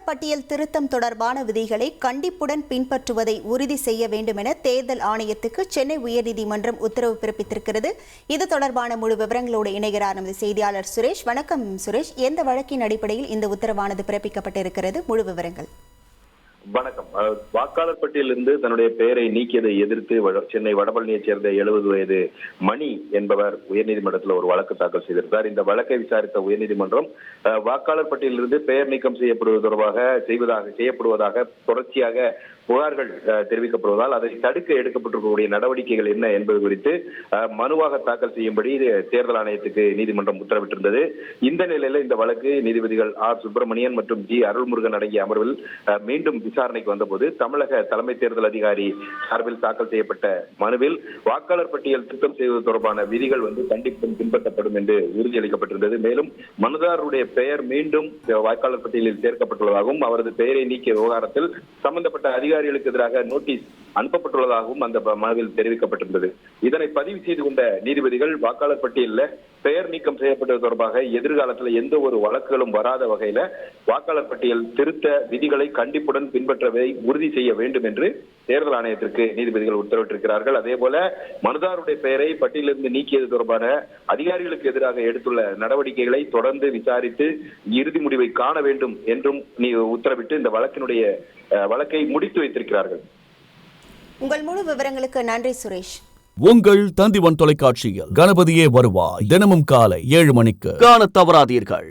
பட்டியல் திருத்தம் தொடர்பான விதிகளை கண்டிப்புடன் பின்பற்றுவதை உறுதி செய்ய வேண்டும் என தேர்தல் ஆணையத்துக்கு சென்னை உயர்நீதிமன்றம் உத்தரவு பிறப்பித்திருக்கிறது. இது தொடர்பான முழு விவரங்களோடு இணைகிறார் நமது செய்தியாளர் சுரேஷ். வணக்கம் சுரேஷ், எந்த வழக்கின் அடிப்படையில் இந்த உத்தரவானது பிறப்பிக்கப்பட்டிருக்கிறது? முழு விவரங்கள். வணக்கம். வாக்காளர் பட்டியலிருந்து தன்னுடைய பெயரை நீக்கியதை எதிர்த்து சென்னை வடபழனியைச் சேர்ந்த 70 வயது மணி என்பவர் உயர்நீதிமன்றத்தில் ஒரு வழக்கு தாக்கல் செய்திருந்தார். இந்த வழக்கை விசாரித்த உயர்நீதிமன்றம் வாக்காளர் பட்டியலிருந்து பெயர் நீக்கம் செய்யப்படுவதாக தொடர்ச்சியாக புகார்கள் தெரிவிக்கப்படுவதால் அதை தடுக்க எடுக்கப்பட்டிருக்கக்கூடிய நடவடிக்கைகள் என்ன என்பது குறித்து மனுவாக தாக்கல் செய்யும்படி தேர்தல் ஆணையத்துக்கு நீதிமன்றம் உத்தரவிட்டிருந்தது. இந்த நிலையில இந்த வழக்கு நீதிபதிகள் ஆர் சுப்பிரமணியன் மற்றும் ஜி அருள்முருகன் அடங்கிய அமர்வில் மீண்டும் விசாரணைக்கு வந்தபோது தமிழக தலைமை தேர்தல் அதிகாரி சார்பில் தாக்கல் செய்யப்பட்ட மனுவில் வாக்காளர் பட்டியல் திருத்தம் செய்வது தொடர்பான விதிகள் கண்டிப்புடன் பின்பற்றப்படும் என்று உறுதியளிக்கப்பட்டிருந்தது. மேலும் மனுதாரருடைய பெயர் மீண்டும் வாக்காளர் பட்டியலில் சேர்க்கப்பட்டுள்ளதாகவும் அவரது பெயரை நீக்கிய விவகாரத்தில் சம்பந்தப்பட்ட அதிகாரிகளுக்கு எதிராக நோட்டீஸ் அனுப்பப்பட்டுள்ளதாகவும் அந்த மனுவில் தெரிவிக்கப்பட்டிருந்தது. இதனை பதிவு செய்து கொண்ட நீதிபதிகள் வாக்காளர் பட்டியலில் பெயர் நீக்கம் செய்யப்பட்டது தொடர்பாக எதிர்காலத்தில் எந்த ஒரு வழக்குகளும் வராத வகையில வாக்காளர் பட்டியல் திருத்த விதிகளை கண்டிப்புடன் பின்பற்றவை உறுதி செய்ய வேண்டும் என்று தேர்தல் ஆணையத்திற்கு நீதிபதிகள் உத்தரவிட்டிருக்கிறார்கள். அதே போல மனுதாருடைய பெயரை பட்டியலிருந்து நீக்கியது தொடர்பான அதிகாரிகளுக்கு எதிராக எடுத்துள்ள நடவடிக்கைகளை தொடர்ந்து விசாரித்து இறுதி முடிவை காண வேண்டும் என்றும் உத்தரவிட்டு இந்த வழக்கை முடித்து வைத்திருக்கிறார்கள். உங்கள் முழு விவரங்களுக்கு நன்றி சுரேஷ். உங்கள் தந்திவன் தொலைக்காட்சியில் கணபதியே வருவாய் தினமும் காலை 7 மணிக்கு காண தவறாதீர்கள்.